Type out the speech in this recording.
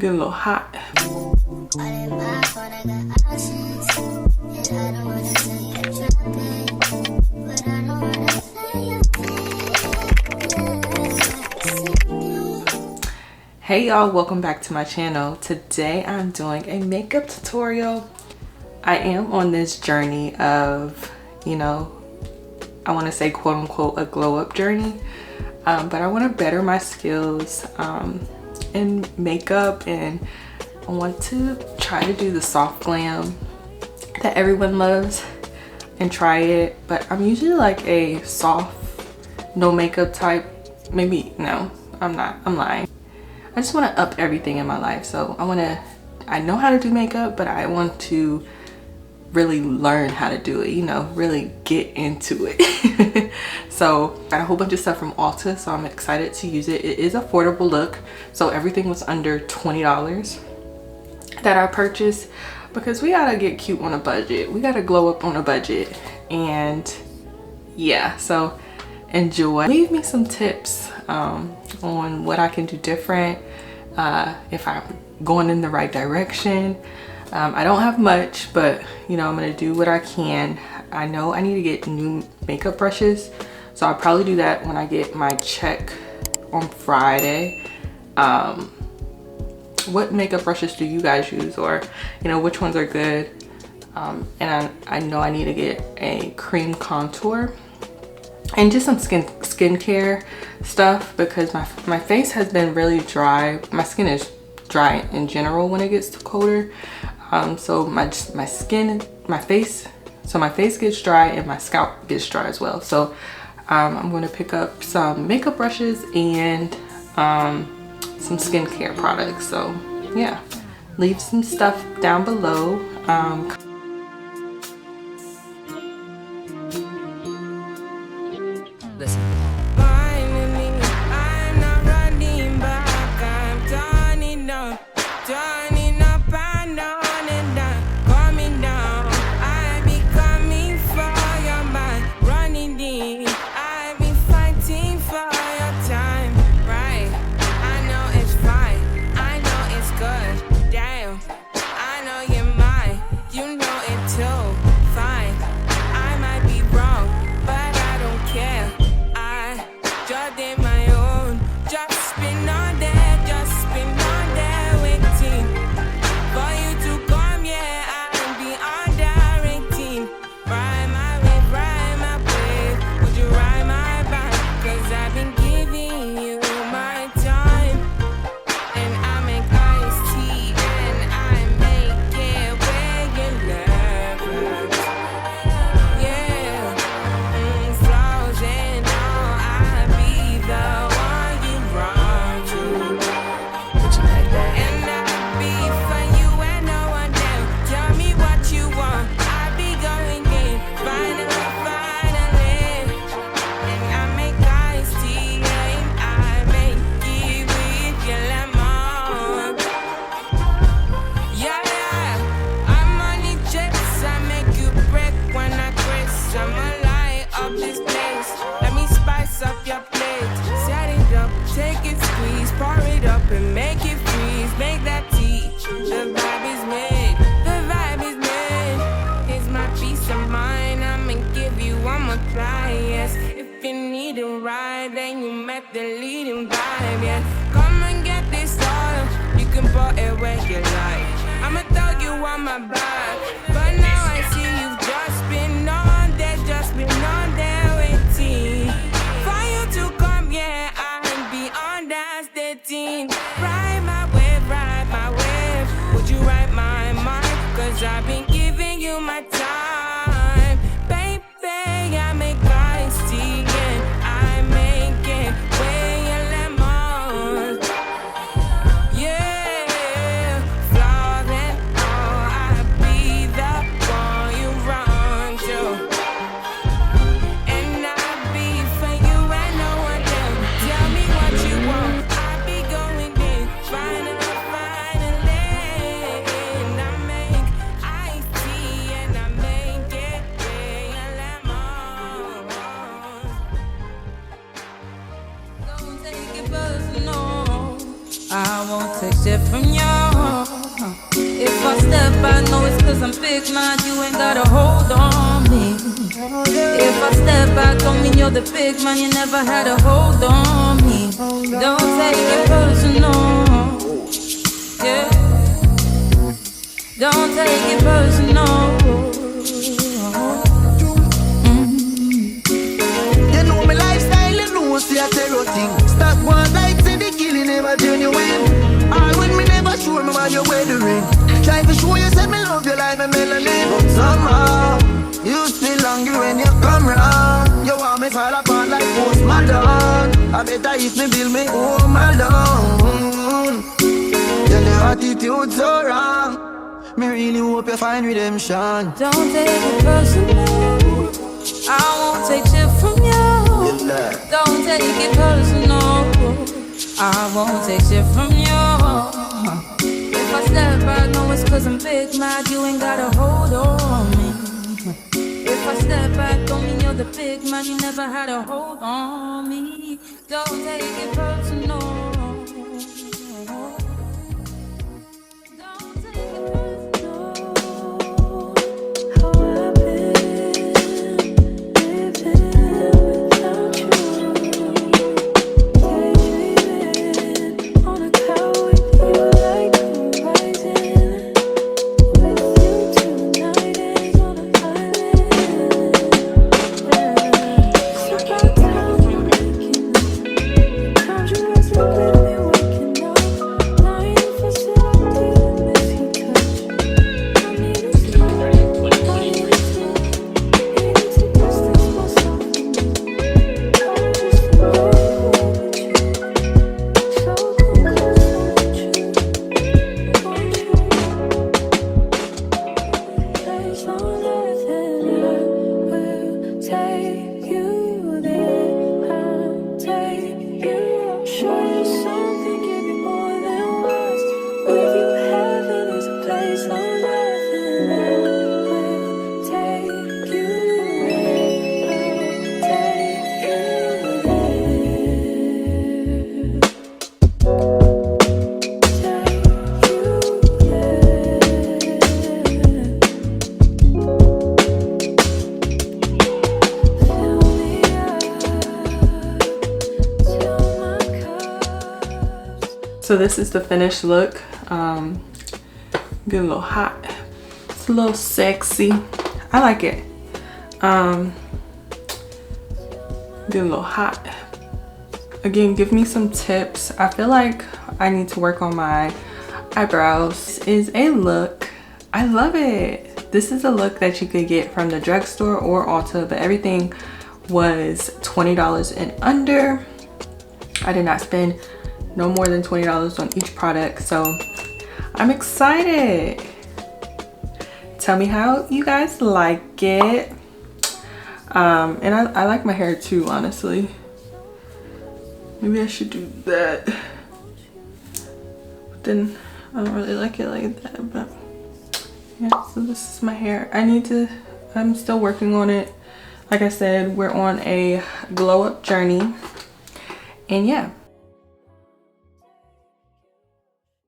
Getting a little hot. Hey y'all, welcome back to my channel. Today I'm doing a makeup tutorial. I am on this journey of, you know, I want to say quote unquote a glow up journey, but I want to better my skills in makeup, and I want to try to do the soft glam that everyone loves and try it. But I'm usually like a soft no makeup type. Maybe no, I'm not, I'm lying. I just want to up everything in my life. So I know how to do makeup, but I want to really learn how to do it, you know, really get into it. So I got a whole bunch of stuff from Ulta, so I'm excited to use it. It is affordable look, so everything was under $20 that I purchased, because we gotta get cute on a budget. We gotta glow up on a budget. And yeah, so enjoy. Leave me some tips on what I can do different, if I'm going in the right direction. I don't have much, but you know, I'm gonna do what I can. I know I need to get new makeup brushes, so I'll probably do that when I get my check on Friday. What makeup brushes do you guys use, or you know, which ones are good? And I know I need to get a cream contour and just some skincare stuff, because my face has been really dry. My skin is dry in general when it gets colder. So my face gets dry and my scalp gets dry as well. So I'm going to pick up some makeup brushes and some skincare products. So yeah, leave some stuff down below. Listen. I've been giving you my time, baby. I make iced tea and I make it with your lemon. Yeah, flaws and all, I'll be the one you run to, and I'll be for you and no one else. Tell me what you want, I'll be going there. Finally, and I make from you. If I step, I know it's cause I'm big, man. You ain't got a hold on me. If I step back, don't mean you're the big man. You never had a hold on me. Don't take it personal. Yeah. Don't take it personal. You know my lifestyle, you know see a terror thing. Stop one life, say the killing never genuine. All when me never sure me about your weathering. Try to show you, say me love you like my melanin. But somehow, you still hungry when you come round. You want me fall apart like Post Malone. I better if me build me home alone. Tell your attitude so wrong. Me really hope you find redemption. Don't take it personal. I won't take shit from you. Don't take it personal. I won't take shit from you. If I step back, know it's cause I'm big mad. You ain't got a hold on me. If I step back, don't mean you're the big man. You never had a hold on me. Don't take it personal. Don't take it personal. How I've been living without you. Daydreaming on a couch with you like horizon. With you tonight is on an island. It's about time you're waking up. Times you wasn't with me waking up. Now you feel so deep and miss your touch. I need to stop. I need to stop. Need to distance myself from you. Try just to know with you. So close, so true. Want you. There's no nothing I will take you there. I'll take you. I'll show you something, give you more than words. With you, heaven is a place on earth, and I will take you there. I'll take you there. So this is the finished look. Get a little hot. It's a little sexy. I like it. Get a little hot. Again, give me some tips. I feel like I need to work on my eyebrows. This is a look. I love it. This is a look that you could get from the drugstore or Ulta, but everything was $20 and under. I did not spend no more than $20 on each product, so I'm excited. Tell me how you guys like it. And I like my hair too, honestly. Maybe I should do that. But then I don't really like it like that, but yeah, so this is my hair. I'm still working on it. Like I said, we're on a glow up journey. And yeah,